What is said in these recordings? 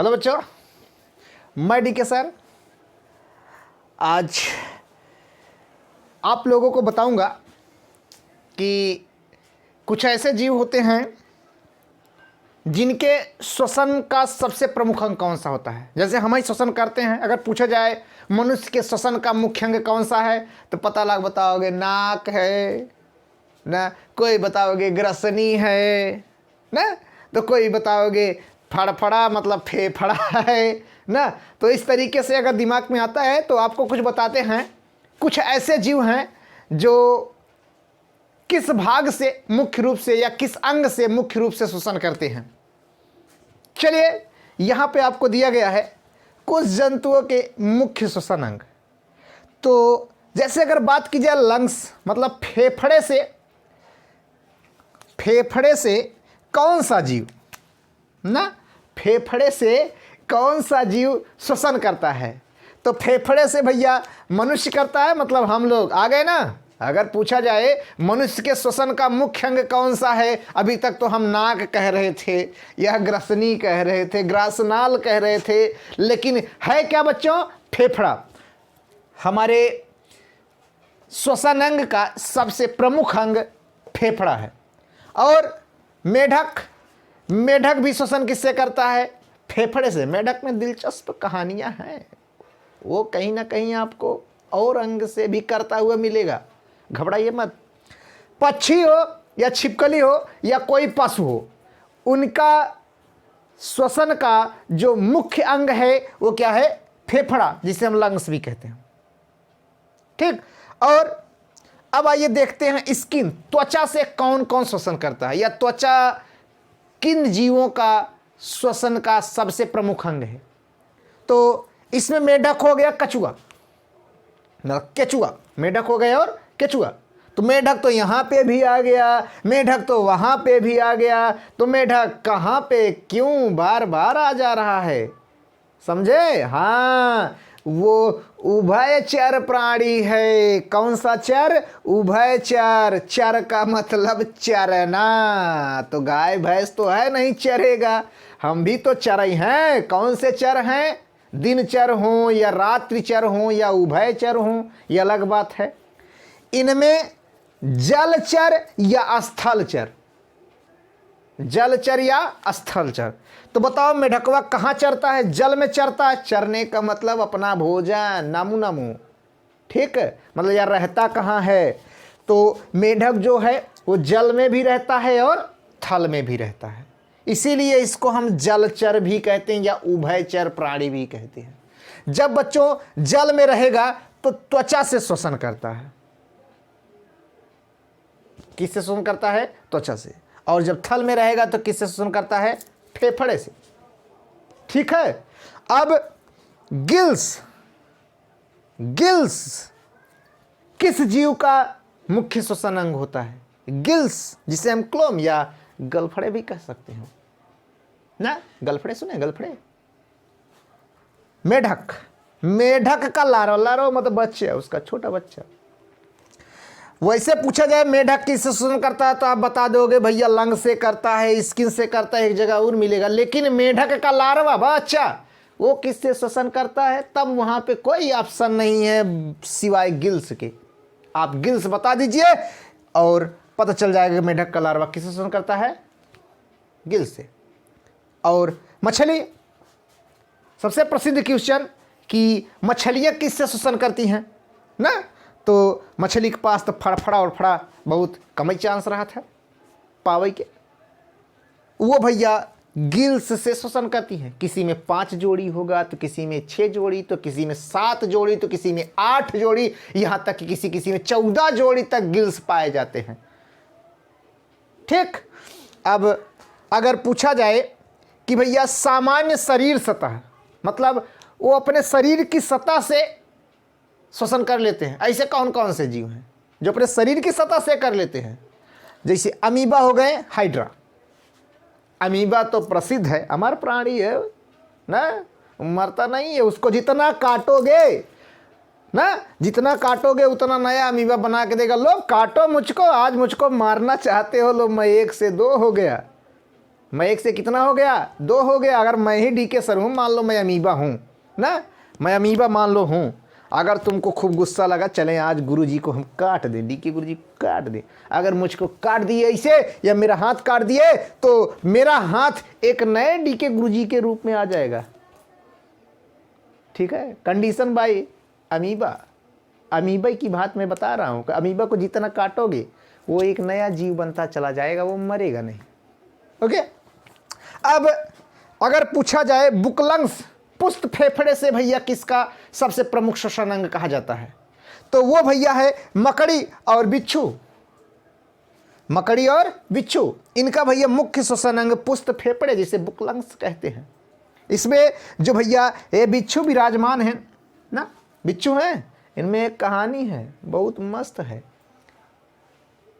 Hello बच्चों, मैं DK sir. आज आप लोगों को बताऊंगा कि कुछ ऐसे जीव होते हैं जिनके श्वसन का सबसे प्रमुख अंग कौन सा होता है। जैसे हम ही श्वसन करते हैं, अगर पूछा जाए मनुष्य के श्वसन का मुख्य अंग कौन सा है तो पता लग बताओगे नाक है ना, कोई बताओगे ग्रसनी है ना, तो कोई बताओगे फड़फड़ा मतलब फेफड़ा है ना। तो इस तरीके से अगर दिमाग में आता है तो आपको कुछ बताते हैं। कुछ ऐसे जीव हैं जो किस भाग से मुख्य रूप से या किस अंग से मुख्य रूप से श्वसन करते हैं। चलिए, यहां पे आपको दिया गया है कुछ जंतुओं के मुख्य श्वसन अंग। तो जैसे अगर बात की जाए लंग्स मतलब फेफड़े से कौन सा जीव ना, फेफड़े से कौन सा जीव श्वसन करता है, तो फेफड़े से भैया मनुष्य करता है, मतलब हम लोग आ गए ना। अगर पूछा जाए मनुष्य के श्वसन का मुख्य अंग कौन सा है, अभी तक तो हम नाक कह रहे थे या ग्रसनी कह रहे थे, ग्रासनाल कह रहे थे, लेकिन है क्या बच्चों, फेफड़ा। हमारे श्वसन अंग का सबसे प्रमुख अंग फेफड़ा है। और मेढक भी श्वसन किससे करता है, फेफड़े से। मेढक में दिलचस्प कहानियां हैं, वो कहीं ना कहीं आपको और अंग से भी करता हुआ मिलेगा, घबराइए मत। पक्षी हो या छिपकली हो या कोई पशु हो, उनका श्वसन का जो मुख्य अंग है वो क्या है, फेफड़ा, जिसे हम लंग्स भी कहते हैं। ठीक, और अब आइए देखते हैं स्किन, त्वचा से कौन कौन श्वसन करता है, या त्वचा किन जीवों का श्वसन का सबसे प्रमुख अंग है। तो इसमें मेढक हो गया, कछुआ, केचुआ, मेढक हो गया और केचुआ। तो मेढक तो यहां पे भी आ गया, मेढक तो वहां पे भी आ गया, तो मेढक कहां पे क्यों बार बार आ जा रहा है, समझे। हाँ, वो उभयचर प्राणी है। कौन सा चर, उभयचर। चर का मतलब चरना, तो गाय भैंस तो है नहीं चरेगा, हम भी तो चरई हैं। कौन से चर हैं, दिनचर हो या रात्रिचर हो या उभयचर हो, यह अलग बात है। इनमें जलचर या स्थलचर, जलचर या स्थलचर। तो बताओ मेढकवा कहाँ चरता है, जल में चरता है। चरने का मतलब अपना भोजन, नामू नामू, ठीक है, मतलब यार रहता कहाँ है। तो मेढक जो है वो जल में भी रहता है और थल में भी रहता है, इसीलिए इसको हम जलचर भी कहते हैं या उभयचर प्राणी भी कहते हैं। जब बच्चों जल में रहेगा तो त्वचा से श्वसन करता है। किससे श्वसन करता है, त्वचा से। और जब थल में रहेगा तो किससे श्वसन करता है, फेफड़े से। ठीक है। अब गिल्स किस जीव का मुख्य श्वसन अंग होता है, गिल्स, जिसे हम क्लोम या गलफड़े भी कह सकते हैं ना। गलफड़े सुने, गलफड़े। मेढक का लारो मतलब बच्चा, उसका छोटा बच्चा। वैसे पूछा जाए मेढक किससे श्वसन करता है तो आप बता दोगे भैया लंग से करता है, स्किन से करता है, एक जगह और मिलेगा। लेकिन मेढक का लार्वा बच्चा वो किससे श्वसन करता है, तब वहां पे कोई ऑप्शन नहीं है सिवाय गिल्स के। आप गिल्स बता दीजिए और पता चल जाएगा कि मेढक का लार्वा किससे श्वसन करता है, गिल्स से। और मछली, सबसे प्रसिद्ध क्वेश्चन कि मछलियां किससे श्वसन करती हैं ना, तो मछली के पास तो फड़फड़ा और फड़ा बहुत कम ही चांस रहा था पावे के। वो भैया गिल्स से श्वसन करती हैं। किसी में 5 जोड़ी होगा तो किसी में 6 जोड़ी, तो किसी में 7 जोड़ी, तो किसी में 8 जोड़ी, यहाँ तक कि किसी में 14 जोड़ी तक गिल्स पाए जाते हैं। ठीक। अब अगर पूछा जाए कि भैया सामान्य शरीर सतह, मतलब वो अपने शरीर की सतह से श्वसन कर लेते हैं, ऐसे कौन कौन से जीव हैं जो अपने शरीर की सतह से कर लेते हैं। जैसे अमीबा हो गए, हाइड्रा। अमीबा तो प्रसिद्ध है, अमर प्राणी है ना, मरता नहीं है। उसको जितना काटोगे ना, जितना काटोगे उतना नया अमीबा बना के देगा। लो काटो मुझको, आज मुझको मारना चाहते हो, लो मैं 1 से 2 हो गया। मैं एक से कितना हो गया, 2 हो गया। अगर मैं ही डीके सर हूँ, मान लो मैं अमीबा हूँ ना, मैं अमीबा मान लो हूँ। अगर तुमको खूब गुस्सा लगा, चलें आज गुरुजी को हम काट दें, डीके गुरुजी काट दें। अगर मुझको काट दिए ऐसे या मेरा हाथ काट दिए तो मेरा हाथ एक नए डीके गुरुजी के रूप में आ जाएगा। ठीक है, कंडीशन बाय अमीबा। अमीबा की बात मैं बता रहा हूँ कि अमीबा को जितना काटोगे वो एक नया जीव बनता चला जाएगा, वो मरेगा नहीं। ओके, अब अगर पूछा जाए बुकलंग्स पुष्ट फेफड़े से भैया किसका सबसे प्रमुख श्वसन अंग कहा जाता है, तो वो भैया है मकड़ी और बिच्छू। मकड़ी और बिच्छू, इनका भैया मुख्य श्वसन अंग पुष्ट फेफड़े जिसे बुकलंग्स कहते हैं। इसमें जो भैया ये बिच्छू विराजमान है ना, बिच्छू हैं, इनमें एक कहानी है बहुत मस्त है।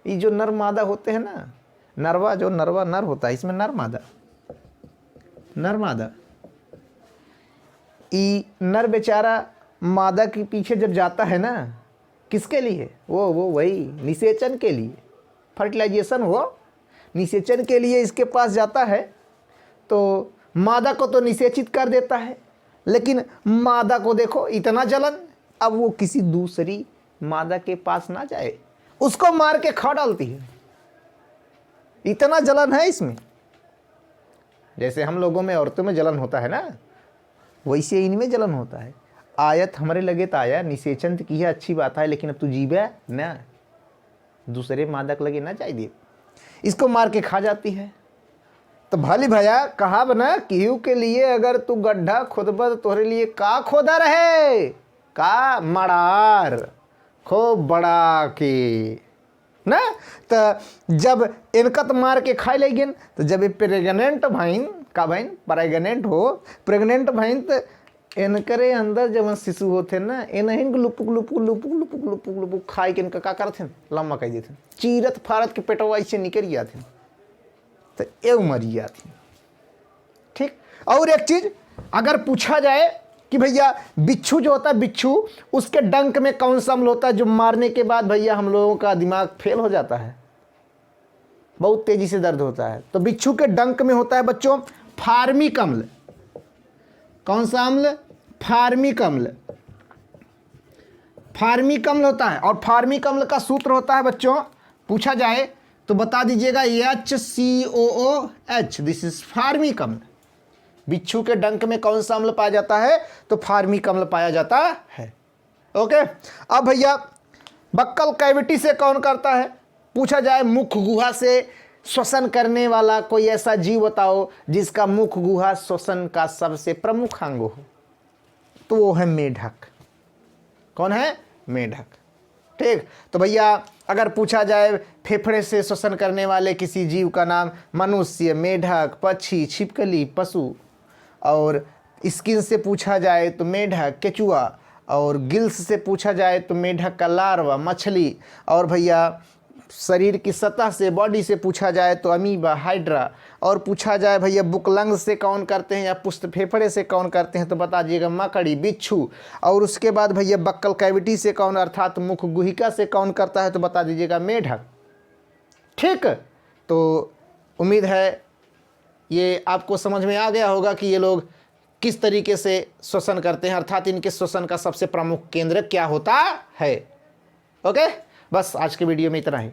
ये जो नर मादा होते हैं ना, नरवा जो नरवा नर होता है, इसमें नर मादा, ये नर बेचारा मादा के पीछे जब जाता है ना, किसके लिए, वो वही निषेचन के लिए, फर्टिलाइजेशन हो निषेचन के लिए इसके पास जाता है। तो मादा को तो निषेचित कर देता है, लेकिन मादा को देखो इतना जलन, अब वो किसी दूसरी मादा के पास ना जाए, उसको मार के खा डालती है। इतना जलन है इसमें। जैसे हम लोगों में औरतों में जलन होता है ना, वैसे इनमें जलन होता है। आयत हमारे लगे तो आया, निषेचन की है अच्छी बात है, लेकिन अब तू जीवे ना, दूसरे मादक लगे ना चाहिए, इसको मार के खा जाती है। तो भली भैया कहा बना केहू के लिए अगर तू गड्ढा खोदबा तो तोहरे लिए का खोदा रहे, का मड़ार खूब बड़ा के ना। तो जब इनका तो मार के खाए लेगिन, तो जब प्रेग्नेंट भाइन का भाइन प्रेग्नेंट हो, प्रेग्नेंट भाइन तो इनकरे अंदर जब शिशु होते ना, इन्हें लुपुक लुपुक लुपुक लुपुक लुपुक लुपुक खाए के इनका का करते लम्बा कह देते, चीरत फारत के पेटवा ऐसे निकल जाते, तो ये मरी जाती। ठीक, और एक चीज अगर पूछा जाए कि भैया बिच्छू जो होता है, बिच्छू उसके डंक में कौन सा अम्ल होता है जो मारने के बाद भैया हम लोगों का दिमाग फेल हो जाता है, बहुत तेजी से दर्द होता है, तो बिच्छू के डंक में होता है बच्चों फार्मिक अम्ल। कौन सा अम्ल, फार्मिक अम्ल। फार्मिक अम्ल होता है, और फार्मिक अम्ल का सूत्र होता है बच्चों, पूछा जाए तो बता दीजिएगा HCOOH, दिस इज फार्मिक अम्ल। बिच्छू के डंक में कौन सा अम्ल पाया जाता है, तो फार्मिक अम्ल पाया जाता है। ओके, अब भैया बक्कल कैविटी से कौन करता है, पूछा जाए मुख गुहा से श्वसन करने वाला कोई ऐसा जीव बताओ जिसका मुख गुहा श्वसन का सबसे प्रमुख अंग हो, तो वो है मेढक। कौन है, मेढक। ठीक, तो भैया अगर पूछा जाए फेफड़े से श्वसन करने वाले किसी जीव का नाम, मनुष्य, मेढक, पक्षी, छिपकली, पशु, और स्किन से पूछा जाए तो मेढक, केचुआ, और गिल्स से पूछा जाए तो मेढक का लार्वा, मछली, और भैया शरीर की सतह से बॉडी से पूछा जाए तो अमीबा, हाइड्रा, और पूछा जाए भैया बुकलंग से कौन करते हैं या पुष्ट फेफड़े से कौन करते हैं तो बता दीजिएगा मकड़ी, बिच्छू, और उसके बाद भैया बक्कल कैविटी से कौन अर्थात मुख गुहिका से कौन करता है तो बता दीजिएगा मेढक। ठीक, तो उम्मीद है ये आपको समझ में आ गया होगा कि ये लोग किस तरीके से श्वसन करते हैं, अर्थात इनके श्वसन का सबसे प्रमुख केंद्र क्या होता है। ओके, बस आज के वीडियो में इतना ही।